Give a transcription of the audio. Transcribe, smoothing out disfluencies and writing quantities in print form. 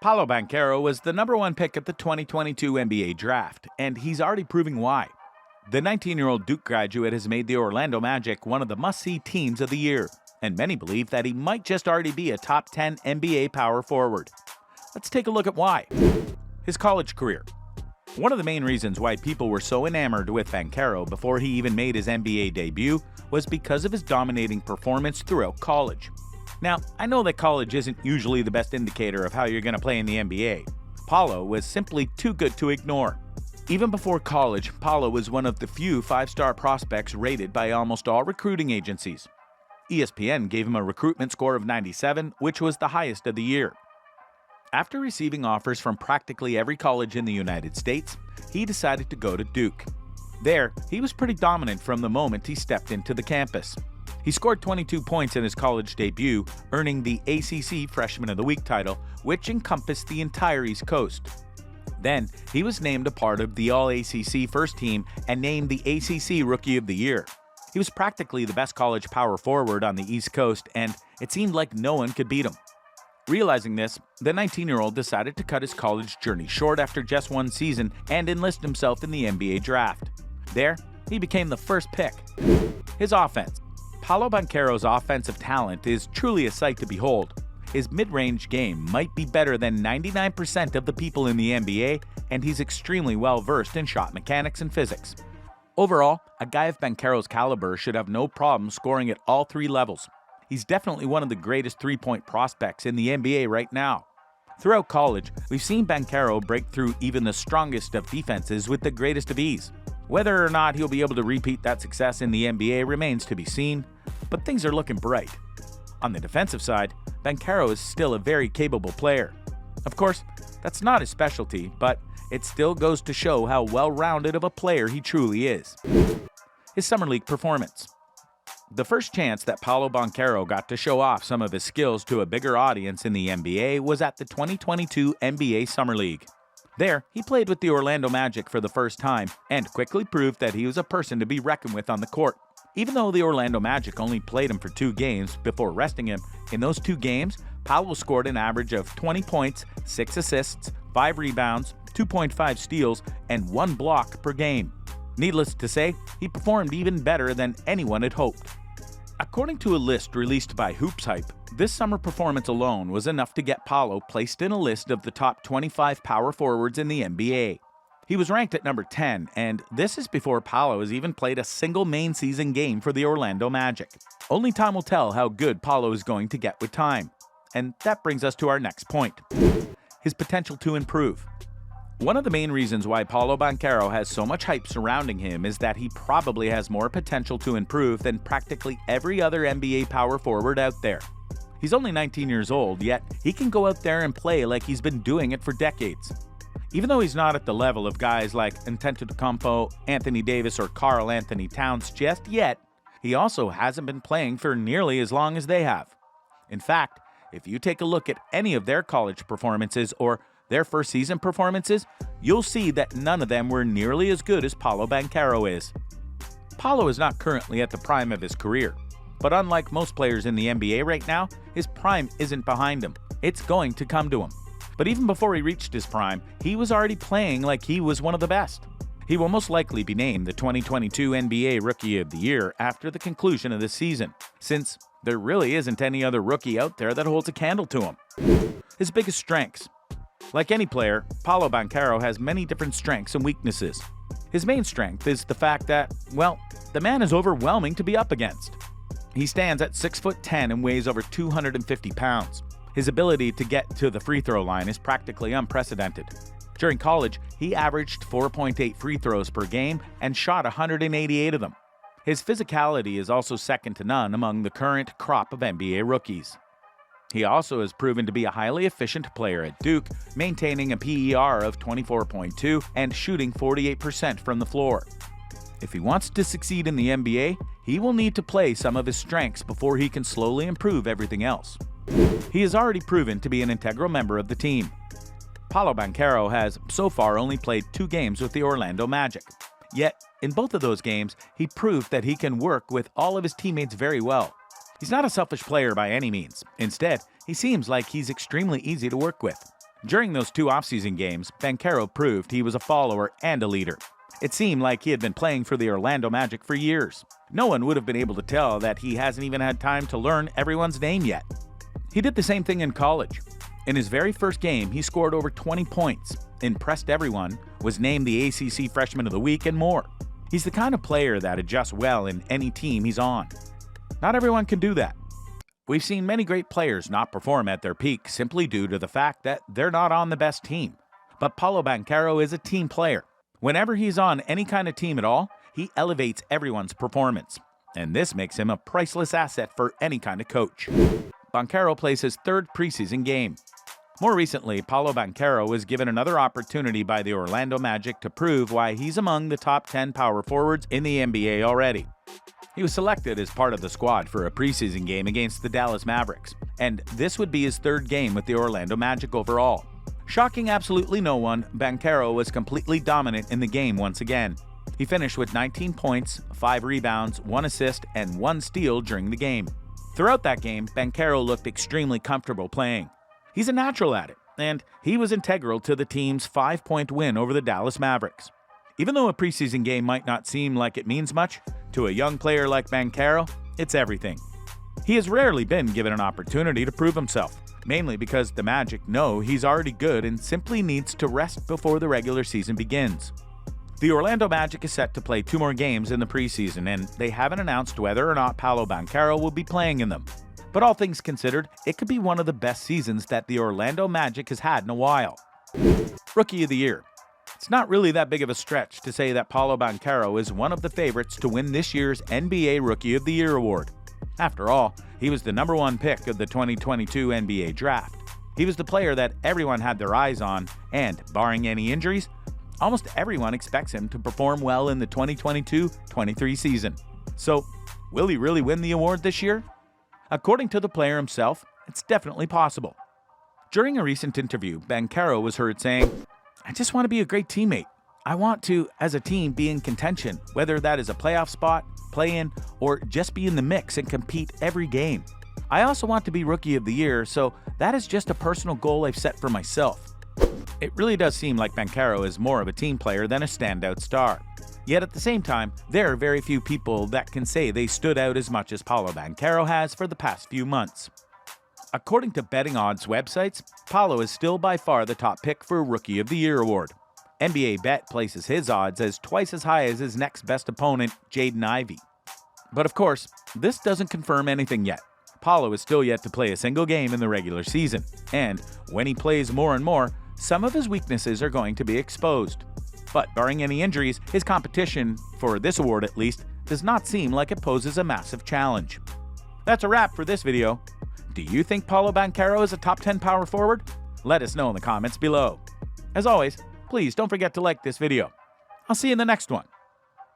Paolo Banchero was the #1 pick at the 2022 NBA Draft, and he's already proving why. The 19-year-old Duke graduate has made the Orlando Magic one of the must-see teams of the year, and many believe that he might just already be a top 10 NBA power forward. Let's take a look at why. His college career. One of the main reasons why people were so enamored with Banchero before he even made his NBA debut was because of his dominating performance throughout college. Now, I know that college isn't usually the best indicator of how you're going to play in the NBA. Paolo was simply too good to ignore. Even before college, Paolo was one of the few 5-star prospects rated by almost all recruiting agencies. ESPN gave him a recruitment score of 97, which was the highest of the year. After receiving offers from practically every college in the United States, he decided to go to Duke. There, he was pretty dominant from the moment he stepped into the campus. He scored 22 points in his college debut, earning the ACC Freshman of the Week title, which encompassed the entire East Coast. Then, he was named a part of the All-ACC first team and named the ACC Rookie of the Year. He was practically the best college power forward on the East Coast, and it seemed like no one could beat him. Realizing this, the 19-year-old decided to cut his college journey short after just one season and enlist himself in the NBA draft. There, he became the first pick. His offense. Paolo Banchero's offensive talent is truly a sight to behold. His mid-range game might be better than 99% of the people in the NBA, and he's extremely well-versed in shot mechanics and physics. Overall, a guy of Banchero's caliber should have no problem scoring at all 3 levels. He's definitely one of the greatest three-point prospects in the NBA right now. Throughout college, we've seen Banchero break through even the strongest of defenses with the greatest of ease. Whether or not he'll be able to repeat that success in the NBA remains to be seen, but things are looking bright. On the defensive side, Banchero is still a very capable player. Of course, that's not his specialty, but it still goes to show how well-rounded of a player he truly is. His Summer League performance. The first chance that Paolo Banchero got to show off some of his skills to a bigger audience in the NBA was at the 2022 NBA Summer League. There, he played with the Orlando Magic for the first time and quickly proved that he was a person to be reckoned with on the court. Even though the Orlando Magic only played him for 2 games before resting him, in those 2 games, Paolo scored an average of 20 points, 6 assists, 5 rebounds, 2.5 steals, and 1 block per game. Needless to say, he performed even better than anyone had hoped. According to a list released by Hoops Hype, this summer performance alone was enough to get Paolo placed in a list of the top 25 power forwards in the NBA. He was ranked at number 10, and this is before Paolo has even played a single main season game for the Orlando Magic. Only time will tell how good Paolo is going to get with time. And that brings us to our next point. His potential to improve. One of the main reasons why Paolo Banchero has so much hype surrounding him is that he probably has more potential to improve than practically every other NBA power forward out there. He's only 19 years old, yet he can go out there and play like he's been doing it for decades. Even though he's not at the level of guys like Antetokounmpo, Anthony Davis, or Karl Anthony Towns just yet, he also hasn't been playing for nearly as long as they have. In fact, if you take a look at any of their college performances or their first season performances, you'll see that none of them were nearly as good as Paolo Banchero is. Paolo is not currently at the prime of his career, but unlike most players in the NBA right now, his prime isn't behind him. It's going to come to him. But even before he reached his prime, he was already playing like he was one of the best. He will most likely be named the 2022 NBA Rookie of the Year after the conclusion of this season, since there really isn't any other rookie out there that holds a candle to him. His biggest strengths. Like any player, Paolo Banchero has many different strengths and weaknesses. His main strength is the fact that, well, the man is overwhelming to be up against. He stands at 6'10" and weighs over 250 pounds. His ability to get to the free throw line is practically unprecedented. During college, he averaged 4.8 free throws per game and shot 188 of them. His physicality is also second to none among the current crop of NBA rookies. He also has proven to be a highly efficient player at Duke, maintaining a PER of 24.2 and shooting 48% from the floor. If he wants to succeed in the NBA, he will need to play some of his strengths before he can slowly improve everything else. He has already proven to be an integral member of the team. Paolo Banchero has so far only played 2 games with the Orlando Magic. Yet, in both of those games, he proved that he can work with all of his teammates very well. He's not a selfish player by any means. Instead, he seems like he's extremely easy to work with. During those 2 offseason games, Banchero proved he was a follower and a leader. It seemed like he had been playing for the Orlando Magic for years. No one would have been able to tell that he hasn't even had time to learn everyone's name yet. He did the same thing in college. In his very first game, he scored over 20 points, impressed everyone, was named the ACC Freshman of the Week, and more. He's the kind of player that adjusts well in any team he's on. Not everyone can do that. We've seen many great players not perform at their peak simply due to the fact that they're not on the best team. But Paolo Banchero is a team player. Whenever he's on any kind of team at all, he elevates everyone's performance. And this makes him a priceless asset for any kind of coach. Banchero plays his 3rd preseason game. More recently, Paolo Banchero was given another opportunity by the Orlando Magic to prove why he's among the top 10 power forwards in the NBA already. He was selected as part of the squad for a preseason game against the Dallas Mavericks, and this would be his 3rd game with the Orlando Magic overall. Shocking absolutely no one, Banchero was completely dominant in the game once again. He finished with 19 points, 5 rebounds, 1 assist, and 1 steal during the game. Throughout that game, Banchero looked extremely comfortable playing. He's a natural at it, and he was integral to the team's 5-point win over the Dallas Mavericks. Even though a preseason game might not seem like it means much, to a young player like Banchero, it's everything. He has rarely been given an opportunity to prove himself, mainly because the Magic know he's already good and simply needs to rest before the regular season begins. The Orlando Magic is set to play 2 more games in the preseason, and they haven't announced whether or not Paolo Banchero will be playing in them. But all things considered, it could be one of the best seasons that the Orlando Magic has had in a while. Rookie of the Year. It's not really that big of a stretch to say that Paolo Banchero is one of the favorites to win this year's NBA Rookie of the Year award. After all, he was the number 1 pick of the 2022 NBA Draft. He was the player that everyone had their eyes on, and, barring any injuries, almost everyone expects him to perform well in the 2022-23 season. So, will he really win the award this year? According to the player himself, it's definitely possible. During a recent interview, Banchero was heard saying, "I just want to be a great teammate. I want to, as a team, be in contention, whether that is a playoff spot, play-in, or just be in the mix and compete every game. I also want to be Rookie of the Year, so that is just a personal goal I've set for myself." It really does seem like Banchero is more of a team player than a standout star. Yet at the same time, there are very few people that can say they stood out as much as Paolo Banchero has for the past few months. According to betting odds websites, Paolo is still by far the top pick for Rookie of the Year award. NBA Bet places his odds as twice as high as his next best opponent, Jaden Ivey. But of course, this doesn't confirm anything yet. Paolo is still yet to play a single game in the regular season, and when he plays more and more, some of his weaknesses are going to be exposed. But barring any injuries, his competition, for this award at least, does not seem like it poses a massive challenge. That's a wrap for this video. Do you think Paolo Banchero is a top 10 power forward? Let us know in the comments below. As always, please don't forget to like this video. I'll see you in the next one.